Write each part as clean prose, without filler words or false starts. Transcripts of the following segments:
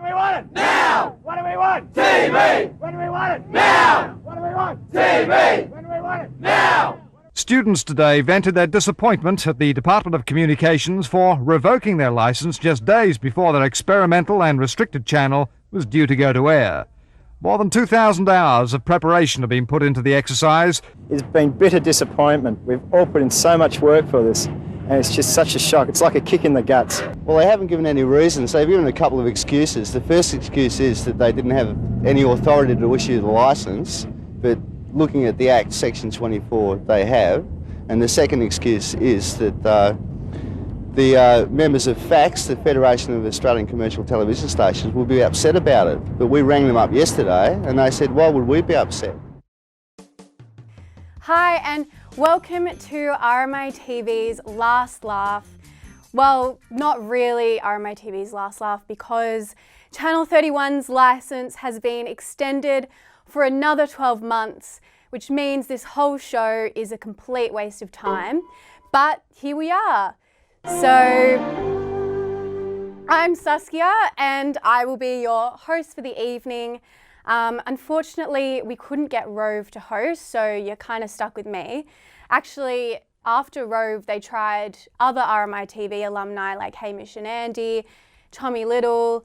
do we want it? Now! What do we want? TV! When do we want it? Now! What do we want? TV! When do we want it? Now! Students today vented their disappointment at the Department of Communications for revoking their licence just days before their experimental and restricted channel was due to go to air. More than 2,000 hours of preparation have been put into the exercise. It's been bitter disappointment. We've all put in so much work for this, and it's just such a shock. It's like a kick in the guts. Well, they haven't given any reasons. They've given a couple of excuses. The first excuse is that they didn't have any authority to issue the licence, but looking at the Act, Section 24, they have. And the second excuse is that the members of FACS, the Federation of Australian Commercial Television Stations, will be upset about it. But we rang them up yesterday and they said, why would we be upset? Hi and welcome to RMITV's Last Laugh. Well, not really RMITV's Last Laugh because Channel 31's licence has been extended for another 12 months, which means this whole show is a complete waste of time. But here we are. So, I'm Saskia and I will be your host for the evening. Unfortunately, we couldn't get Rove to host, so you're kind of stuck with me. Actually, after Rove, they tried other RMITV alumni like Hamish and Andy, Tommy Little,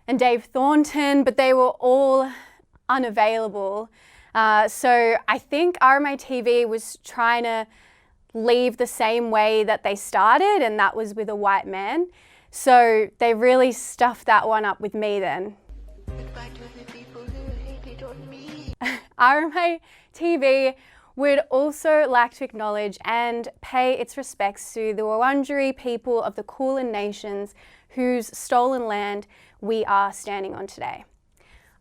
and Dave Thornton, but they were all unavailable. So I think RMITV was trying to leave the same way that they started, and that was with a white man. So they really stuffed that one up with me then. RMITV would also like to acknowledge and pay its respects to the Wurundjeri people of the Kulin Nations whose stolen land we are standing on today.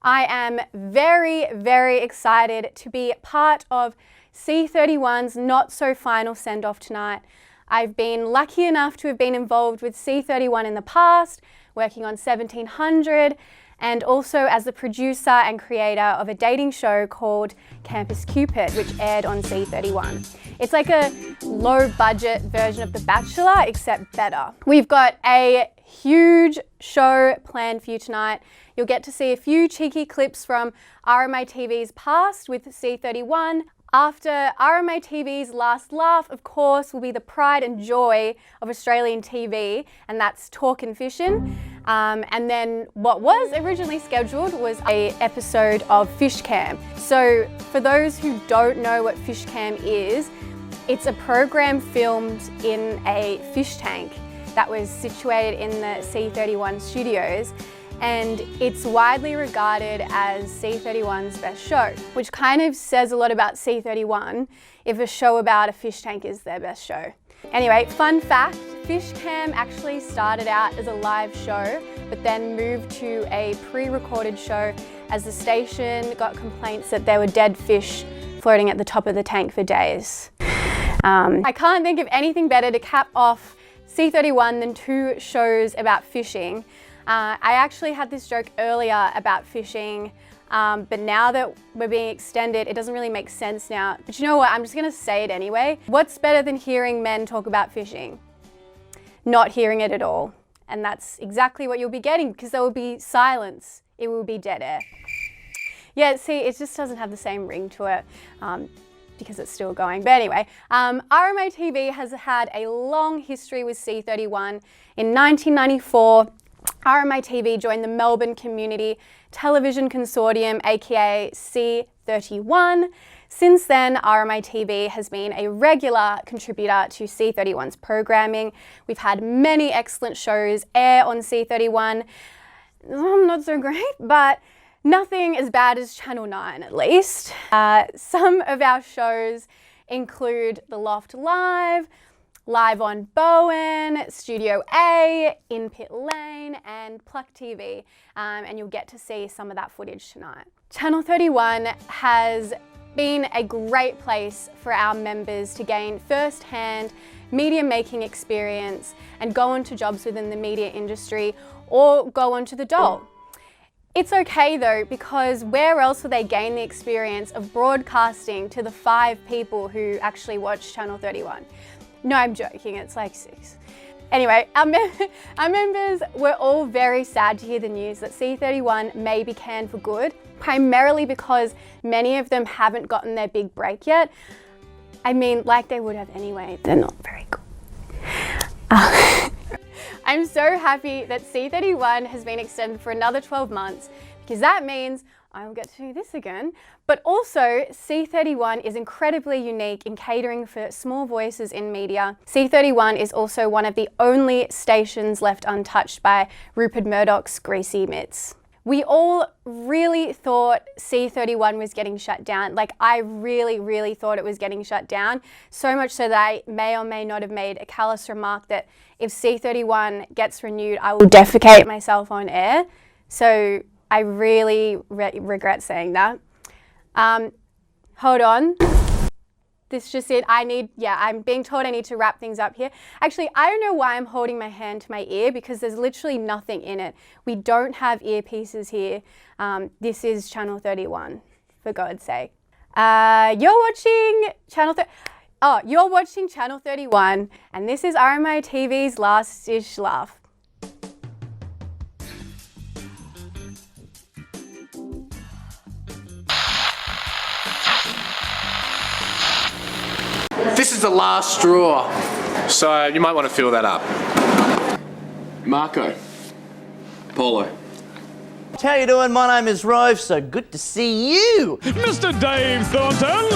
I am very, very excited to be part of C31's not-so-final send-off tonight. I've been lucky enough to have been involved with C31 in the past, working on 1700, and also as the producer and creator of a dating show called Campus Cupid, which aired on C31. It's like a low-budget version of The Bachelor, except better. We've got a huge show planned for you tonight. You'll get to see a few cheeky clips from RMITV's past with C31. After RMITV's Last Laugh, of course, will be the pride and joy of Australian TV, and that's Talk and Fishing. And then what was originally scheduled was an episode of Fish Cam. So for those who don't know what Fish Cam is, it's a program filmed in a fish tank that was situated in the C31 studios, and it's widely regarded as C31's best show, which kind of says a lot about C31 if a show about a fish tank is their best show. Anyway, fun fact, Fish Cam actually started out as a live show, but then moved to a pre-recorded show as the station got complaints that there were dead fish floating at the top of the tank for days. I can't think of anything better to cap off C31 than two shows about fishing. I actually had this joke earlier about fishing, but now that we're being extended, it doesn't really make sense now. But you know what, I'm just gonna say it anyway. What's better than hearing men talk about fishing? Not hearing it at all. And that's exactly what you'll be getting, because there will be silence. It will be dead air. Yeah, see, it just doesn't have the same ring to it. Because it's still going. But anyway, RMITV has had a long history with C31. In 1994, RMITV joined the Melbourne Community Television Consortium, aka C31. Since then, RMITV has been a regular contributor to C31's programming. We've had many excellent shows air on C31. Not so great, but nothing as bad as Channel 9, at least. Some of our shows include The Loft Live, Live on Bowen, Studio A, In Pit Lane, and Pluck TV, and you'll get to see some of that footage tonight. Channel 31 has been a great place for our members to gain first-hand media making experience and go on to jobs within the media industry or go on to the dole. It's okay though, because where else will they gain the experience of broadcasting to the 5 people who actually watch Channel 31? No, I'm joking, it's like 6. Anyway, our members were all very sad to hear the news that C31 may be canned for good, primarily because many of them haven't gotten their big break yet. I mean, like they would have anyway. They're not very good. I'm so happy that C31 has been extended for another 12 months because that means I will get to do this again. But also, C31 is incredibly unique in catering for small voices in media. C31 is also one of the only stations left untouched by Rupert Murdoch's greasy mitts. We all really thought C31 was getting shut down. Like, I really thought it was getting shut down. So much so that I may or may not have made a callous remark that if C31 gets renewed, I will defecate myself on air. So I really regret saying that. Hold on. This just it. I'm being told I need to wrap things up here. Actually, I don't know why I'm holding my hand to my ear because there's literally nothing in it. We don't have earpieces here. This is Channel 31, for God's sake. You're watching Channel 31, and this is RMITV's Last Dish Laugh. This is the last straw, so you might want to fill that up. Marco. Paulo. How you doing? My name is Rove, so good to see you. Mr. Dave Thornton.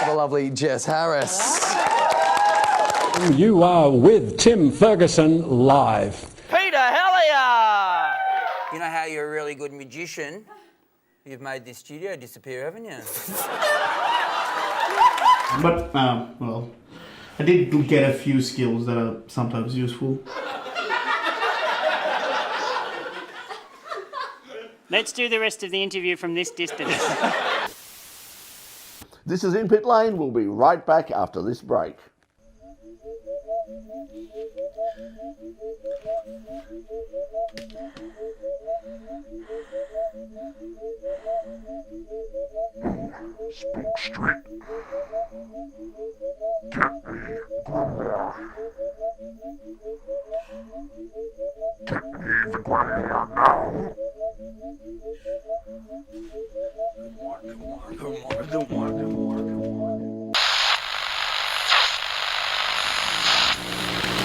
The lovely Jess Harris. You are with Tim Ferguson live. Peter Hellier! You know how you're a really good magician? You've made this studio disappear, haven't you? But, well, I did get a few skills that are sometimes useful. Let's do the rest of the interview from this distance. This is In Pit Lane. We'll be right back after this break. Speak straight. Get me the ground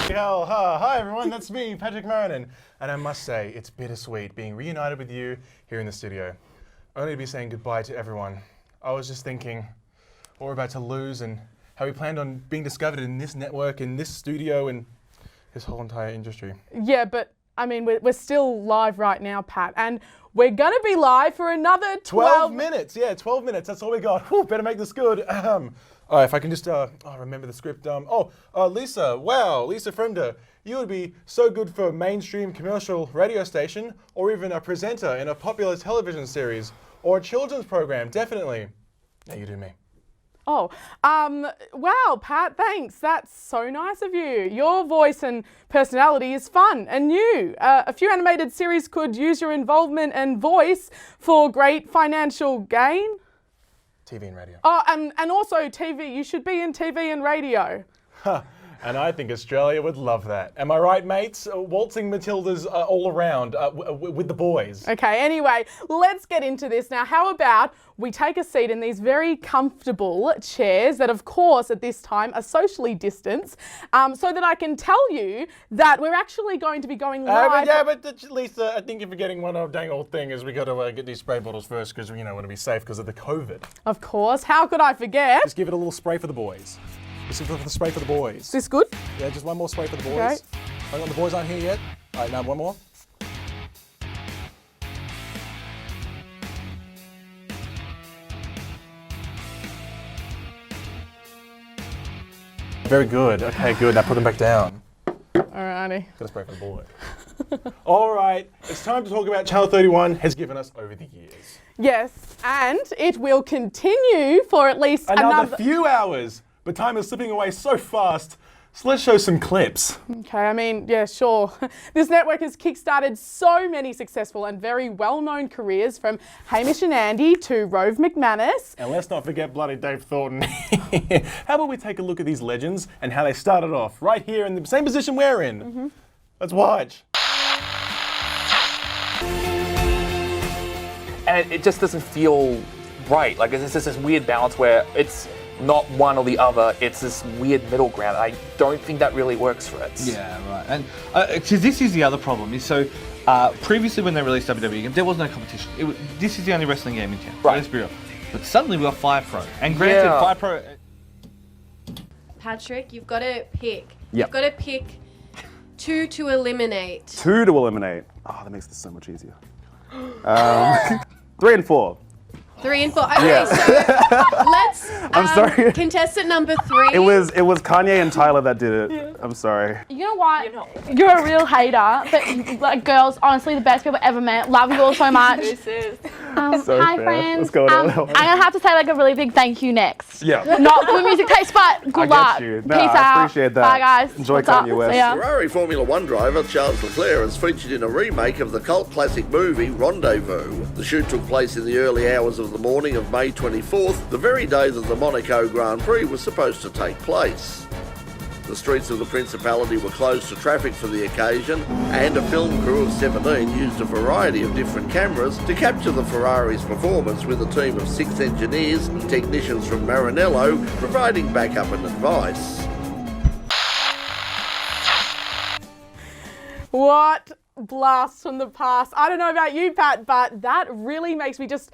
now. Hi everyone, that's me, Patrick Marrinan, and I must say it's bittersweet being reunited with you here in the studio. Only to be saying goodbye to everyone. I was just thinking what we're about to lose and how we planned on being discovered in this network, in this studio, and this whole entire industry. Yeah, but I mean, we're still live right now, Pat, and we're gonna be live for another 12 minutes. Yeah, 12 minutes. That's all we got. Whew, better make this good. If I can just remember the script. Lisa. Wow, Lisa Fremder. You would be so good for a mainstream commercial radio station, or even a presenter in a popular television series, or a children's program. Definitely. Now you do me. Oh, wow, Pat, thanks. That's so nice of you. Your voice and personality is fun and new. A few animated series could use your involvement and voice for great financial gain. TV and radio. Oh, and also TV. You should be in TV and radio. Huh. And I think Australia would love that. Am I right, mates? Waltzing Matildas all around with the boys. Okay, anyway, let's get into this now. How about we take a seat in these very comfortable chairs that, of course, at this time are socially distanced, so that I can tell you that we're actually going to be going live. But Lisa, I think you're forgetting one dang old thing is we got to get these spray bottles first because we want to be safe because of the COVID. Of course, how could I forget? Just give it a little spray for the boys. This is the spray for the boys. Is this good? Yeah, just one more spray for the boys. Okay. Hang on, the boys aren't here yet. All right, now one more. Very good. Okay, good. Now put them back down. Alrighty. Got to spray for the boy. All right, it's time to talk about Channel 31 has given us over the years. Yes, and it will continue for at least another few hours. but time is slipping away so fast. So let's show some clips. Okay, I mean, yeah, sure. This network has kickstarted so many successful and very well-known careers, from Hamish and Andy to Rove McManus. And let's not forget bloody Dave Thornton. How about we take a look at these legends and how they started off right here in the same position we're in. Let's watch. And it just doesn't feel right. Like, it's just this weird balance where it's not one or the other, it's this weird middle ground. I don't think that really works for it. Yeah, right. And because this is the other problem, is so previously when they released WWE, there was no competition. This is the only wrestling game in town. Right. Let's be real. But suddenly we got Fire Pro. And granted, Fire Pro... Patrick, you've got to pick. Yep. You've got to pick 2 to eliminate. 2 to eliminate. Oh, that makes this so much easier. 3 and 4. 3 and 4. Okay, so let's. I'm sorry. Contestant number 3. It was Kanye and Tyler that did it. Yeah. I'm sorry. You know what? You're a real hater, but like girls, honestly, the best people I've ever met. Love you all so much. This is. So hi fair. friends. What's going on? I'm gonna have to say like a really big thank you next. Yeah. Not good music taste, but good luck. I get you. No, Peace I out. appreciate that. Bye guys. Enjoy What's up? Kanye West. See ya. Ferrari Formula One driver Charles Leclerc is featured in a remake of the cult classic movie Rendezvous. The shoot took place in the early hours of the morning of May 24th, the very day that the Monaco Grand Prix was supposed to take place. The streets of the Principality were closed to traffic for the occasion, and a film crew of 17 used a variety of different cameras to capture the Ferrari's performance, with a team of 6 engineers and technicians from Maranello providing backup and advice. What blast from the past. I don't know about you, Pat, but that really makes me just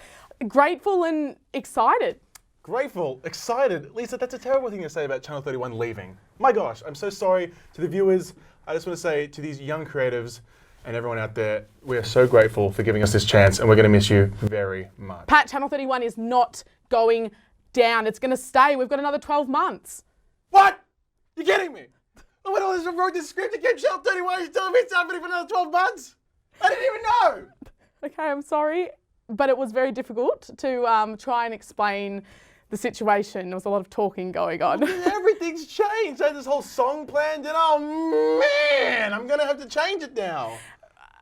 grateful and excited. Grateful, excited. Lisa, that's a terrible thing to say about Channel 31 leaving. My gosh, I'm so sorry to the viewers. I just want to say to these young creatives and everyone out there, we are so grateful for giving us this chance, and we're going to miss you very much. Pat, Channel 31 is not going down. It's going to stay. We've got another 12 months. What? You're kidding me? I went all this and wrote this script to get Channel 31. You're telling me it's happening for another 12 months? I didn't even know. Okay, I'm sorry, but it was very difficult to try and explain the situation. There was a lot of talking going on. Everything's changed. I had this whole song planned, and oh man, I'm gonna have to change it now.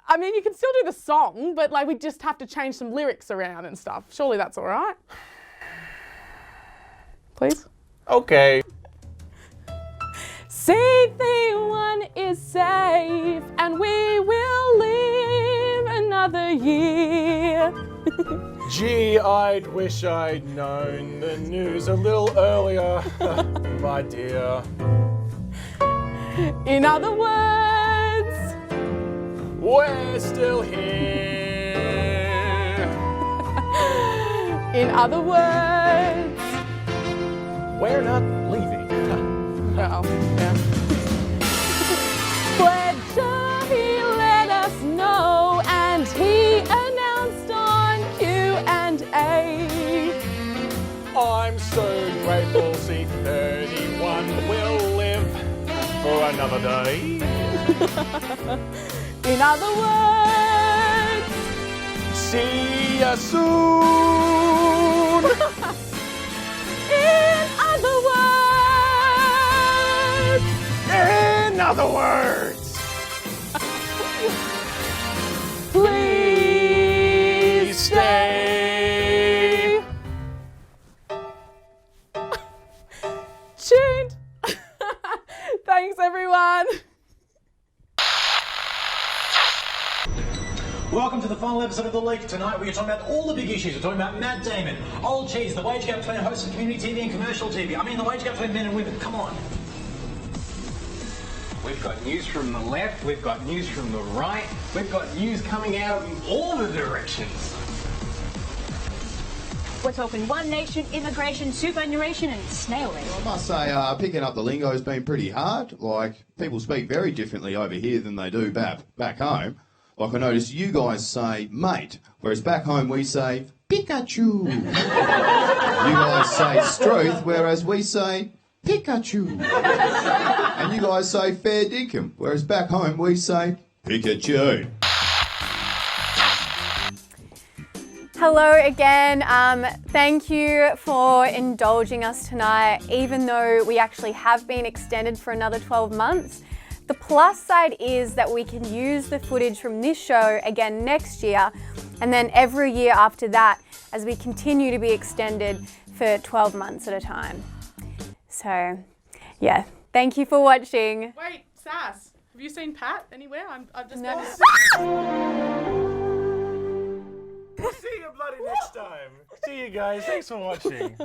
I mean, you can still do the song, but like we just have to change some lyrics around and stuff. Surely that's all right. Please? Okay. C31 is safe, and we will live another year. Gee, I'd wish I'd known the news a little earlier, my dear. In other words, we're still here. In other words, we're not leaving. Well, yeah. Fletcher, he let us know, and he announced on Q&A. I'm so grateful C31 will live for another day. In other words, see ya soon. In other words. In other words. Please stay. Tuned. Thanks, everyone. Welcome to the final episode of The Leak. Tonight we're talking about all the big issues. We're talking about Matt Damon, Old Cheese, the wage gap between hosts of community TV and commercial TV. I mean the wage gap between men and women. Come on. We've got news from the left, we've got news from the right, we've got news coming out of all the directions. We're talking One Nation, immigration, superannuation and snail mail. I must say, picking up the lingo has been pretty hard. Like, people speak very differently over here than they do back home. Like, I notice you guys say mate, whereas back home we say Pikachu. You guys say struth, whereas we say Pikachu. And you guys say fair dinkum, whereas back home we say Pikachu. Hello again. Thank you for indulging us tonight, even though we actually have been extended for another 12 months. The plus side is that we can use the footage from this show again next year, and then every year after that, as we continue to be extended for 12 months at a time. So, yeah, thank you for watching. Wait, Sass, have you seen Pat anywhere? I've just noticed. We'll see you bloody next time. See you guys. Thanks for watching.